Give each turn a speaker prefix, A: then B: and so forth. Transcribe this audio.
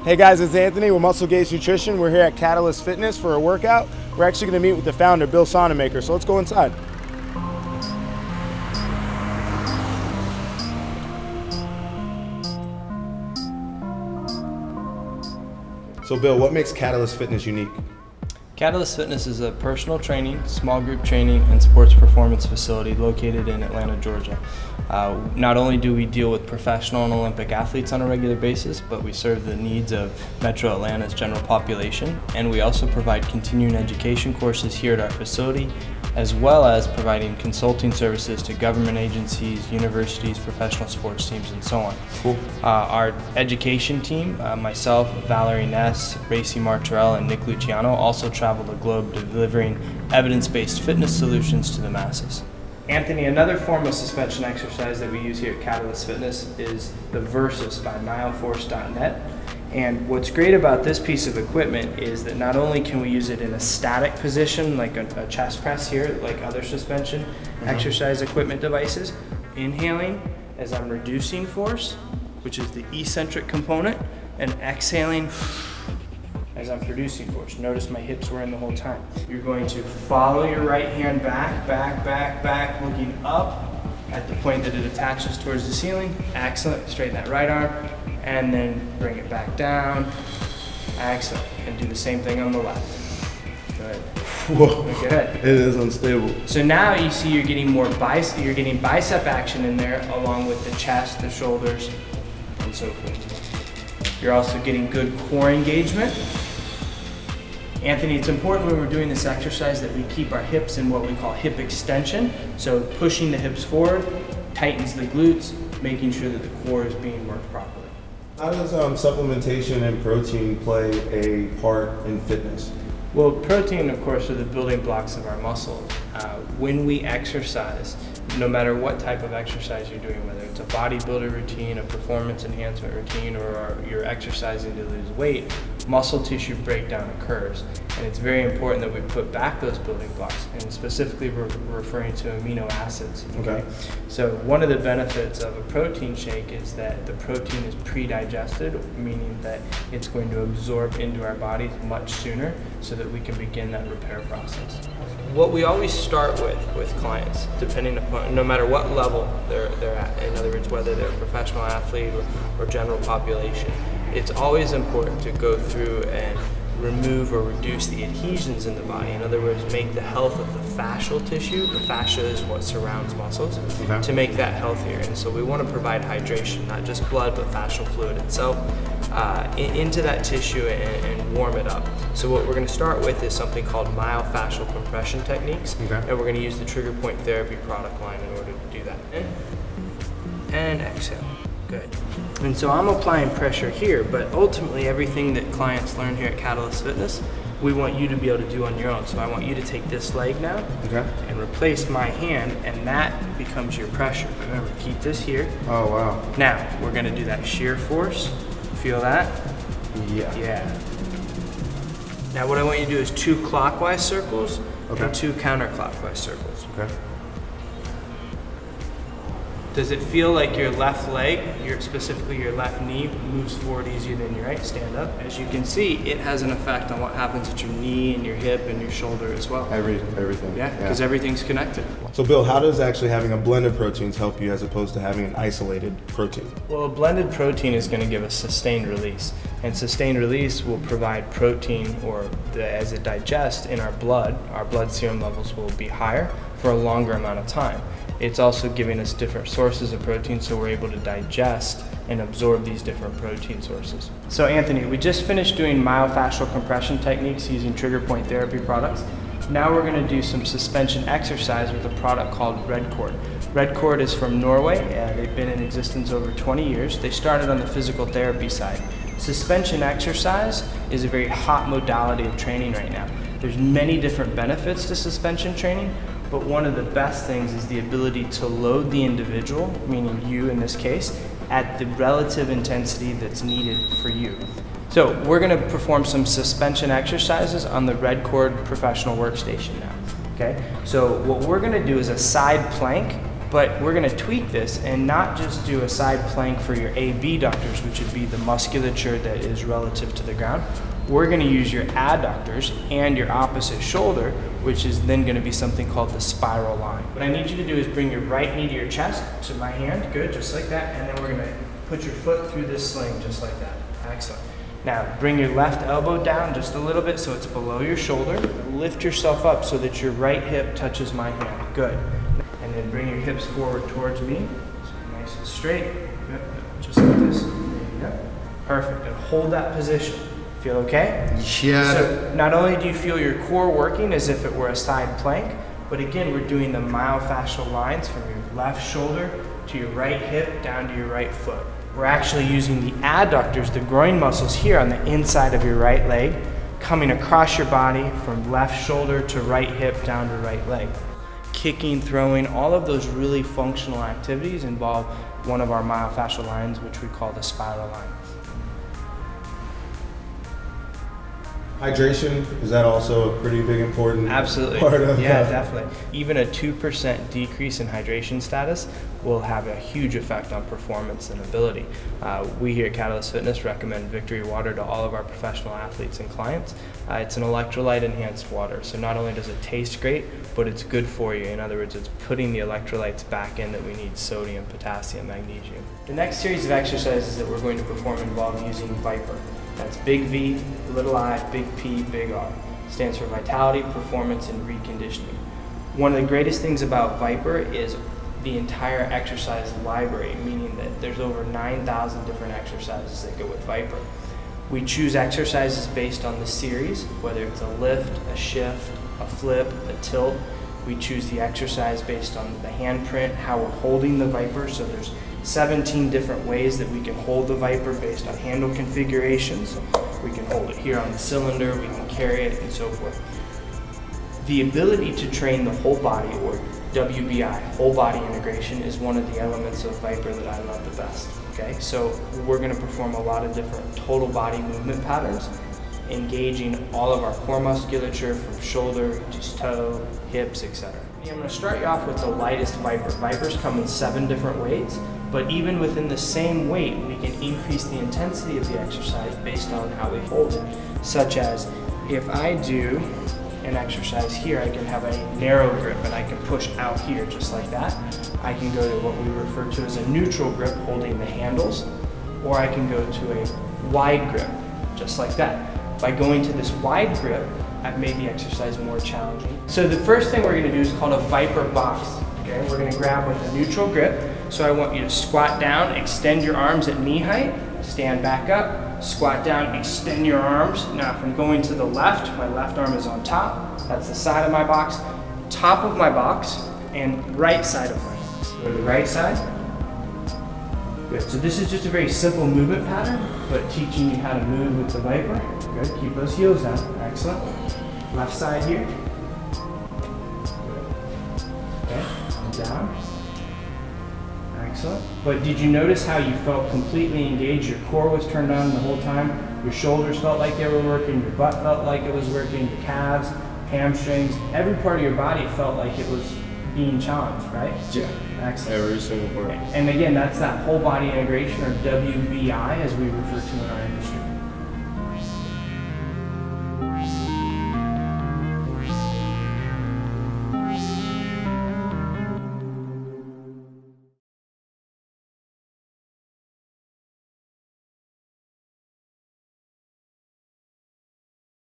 A: Hey guys, it's Anthony with Muscle Gauge Nutrition. We're here at Catalyst Fitness for a workout. We're actually going to meet with the founder, Bill Sonnemaker, so let's go inside. So Bill, what makes Catalyst Fitness unique?
B: Catalyst Fitness is a personal training, small group training, and sports performance facility located in Atlanta, Georgia. Not only do we deal with professional and Olympic athletes on a regular basis, but we serve the needs of Metro Atlanta's general population, and we also provide continuing education courses here at our facility, as well as providing consulting services to government agencies, universities, professional sports teams, and so on.
A: Cool.
B: Our education team, myself, Valerie Ness, Racy Martorell, and Nick Luciano also travel the globe delivering evidence-based fitness solutions to the masses. Anthony, another form of suspension exercise that we use here at Catalyst Fitness is the Versus by mileforce.net. And what's great about this piece of equipment is that not only can we use it in a static position, like a chest press here, like other suspension exercise equipment devices, inhaling as I'm reducing force, which is the eccentric component, and exhaling as I'm producing force. Notice my hips were in the whole time. You're going to follow your right hand back, looking up at the point that it attaches towards the ceiling. Excellent. Straighten that right arm, and then bring it back down. Excellent. And do the same thing on the left. Good.
A: Whoa.
B: Look ahead.
A: It is unstable.
B: So now you see you're getting more bicep action in there, along with the chest, the shoulders, and so forth. You're also getting good core engagement. Anthony, it's important when we're doing this exercise that we keep our hips in what we call hip extension. So pushing the hips forward tightens the glutes, making sure that the core is being worked properly.
A: How does supplementation and protein play a part in fitness?
B: Well, protein, of course, are the building blocks of our muscles. When we exercise, no matter what type of exercise you're doing, whether it's a bodybuilder routine, a performance enhancement routine, or you're exercising to lose weight, muscle tissue breakdown occurs. And it's very important that we put back those building blocks, and specifically we're referring to amino acids. Okay? So one of the benefits of a protein shake is that the protein is pre-digested, meaning that it's going to absorb into our bodies much sooner so that we can begin that repair process. What we always start with clients, depending upon, no matter what level they're at, in other words, whether they're a professional athlete or general population, it's always important to go through and remove or reduce the adhesions in the body. In other words, make the health of the fascial tissue, the fascia is what surrounds muscles, to make that healthier. And so we want to provide hydration, not just blood, but fascial fluid itself, into that tissue and warm it up. So what we're going to start with is something called myofascial compression techniques, and we're going to use the Trigger Point Therapy product line in order to do that. In, and exhale. Good. And so I'm applying pressure here, but ultimately everything that clients learn here at Catalyst Fitness, we want you to be able to do on your own. So I want you to take this leg now and replace my hand, and that becomes your pressure. Remember, keep this here.
A: Oh, wow.
B: Now, we're going to do that shear force. Feel that?
A: Yeah.
B: Yeah. Now what I want you to do is 2 clockwise circles and 2 counterclockwise circles.
A: Okay.
B: Does it feel like your left leg, specifically your left knee, moves forward easier than your right? Stand up. As you can see, it has an effect on what happens at your knee and your hip and your shoulder as well.
A: Everything.
B: Yeah, because everything's connected.
A: So Bill, how does actually having a blended proteins help you as opposed to having an isolated protein?
B: Well, a blended protein is going to give us sustained release. And sustained release will provide protein, as it digests in our blood serum levels will be higher for a longer amount of time. It's also giving us different sources of protein, so we're able to digest and absorb these different protein sources. So Anthony, we just finished doing myofascial compression techniques using Trigger Point Therapy products. Now we're going to do some suspension exercise with a product called Redcord. Redcord is from Norway. They've been in existence over 20 years. They started on the physical therapy side. Suspension exercise is a very hot modality of training right now. There's many different benefits to suspension training, but one of the best things is the ability to load the individual, meaning you in this case, at the relative intensity that's needed for you. So we're going to perform some suspension exercises on the Redcord professional workstation now. Okay, so what we're going to do is a side plank, But we're gonna tweak this and not just do a side plank for your AB ductors, which would be the musculature that is relative to the ground. We're gonna use your adductors and your opposite shoulder, which is then gonna be something called the spiral line. What I need you to do is bring your right knee to your chest, to my hand, good, just like that, and then we're gonna put your foot through this sling, just like that. Excellent. Now, bring your left elbow down just a little bit so it's below your shoulder. Lift yourself up so that your right hip touches my hand, good. And then bring your hips forward towards me, so nice and straight, good. Just like this, there you go. Perfect, and hold that position. Feel okay?
A: Yeah.
B: So not only do you feel your core working as if it were a side plank, but again, we're doing the myofascial lines from your left shoulder to your right hip down to your right foot. We're actually using the adductors, the groin muscles here on the inside of your right leg, coming across your body from left shoulder to right hip down to right leg. Kicking, throwing, all of those really functional activities involve one of our myofascial lines, which we call the spiral line.
A: Hydration, is that also a pretty big important
B: Absolutely.
A: part of
B: Yeah, definitely. Even a 2% decrease in hydration status will have a huge effect on performance and ability. We here at Catalyst Fitness recommend Victory Water to all of our professional athletes and clients. It's an electrolyte enhanced water, so not only does it taste great, but it's good for you. In other words, it's putting the electrolytes back in that we need: sodium, potassium, magnesium. The next series of exercises that we're going to perform involve using Viper. That's big V, little I, big P, big R. Stands for vitality, performance, and reconditioning. One of the greatest things about Viper is the entire exercise library, meaning that there's over 9,000 different exercises that go with Viper. We choose exercises based on the series, whether it's a lift, a shift, a flip, a tilt. We choose the exercise based on the handprint, how we're holding the Viper. So there's 17 different ways that we can hold the Viper based on handle configurations. We can hold it here on the cylinder, we can carry it, and so forth. The ability to train the whole body, or WBI, whole body integration, is one of the elements of Viper that I love the best. Okay, so we're going to perform a lot of different total body movement patterns, engaging all of our core musculature from shoulder to toe, hips, etc. I'm going to start you off with the lightest Viper. Vipers come in 7 different weights, but even within the same weight, we can increase the intensity of the exercise based on how we hold it. Such as, if I do an exercise here, I can have a narrow grip and I can push out here just like that. I can go to what we refer to as a neutral grip, holding the handles, or I can go to a wide grip, just like that. By going to this wide grip, I've made the exercise more challenging. So the first thing we're going to do is called a Viper box. Okay, we're going to grab with a neutral grip. So I want you to squat down, extend your arms at knee height, stand back up, squat down, extend your arms. Now if I'm going to the left, my left arm is on top. That's the side of my box, top of my box, and right side of my box. Go to the right side. Good. So this is just a very simple movement pattern, but teaching you how to move with the Viper. Good. Keep those heels down. Excellent. Left side here. Okay. And down. Excellent. But did you notice how you felt completely engaged? Your core was turned on the whole time. Your shoulders felt like they were working. Your butt felt like it was working. Your calves, hamstrings, every part of your body felt like it was being challenged, right?
A: Yeah.
B: Excellent.
A: Every single part.
B: And again, that's that whole body integration, or WBI as we refer to in our industry.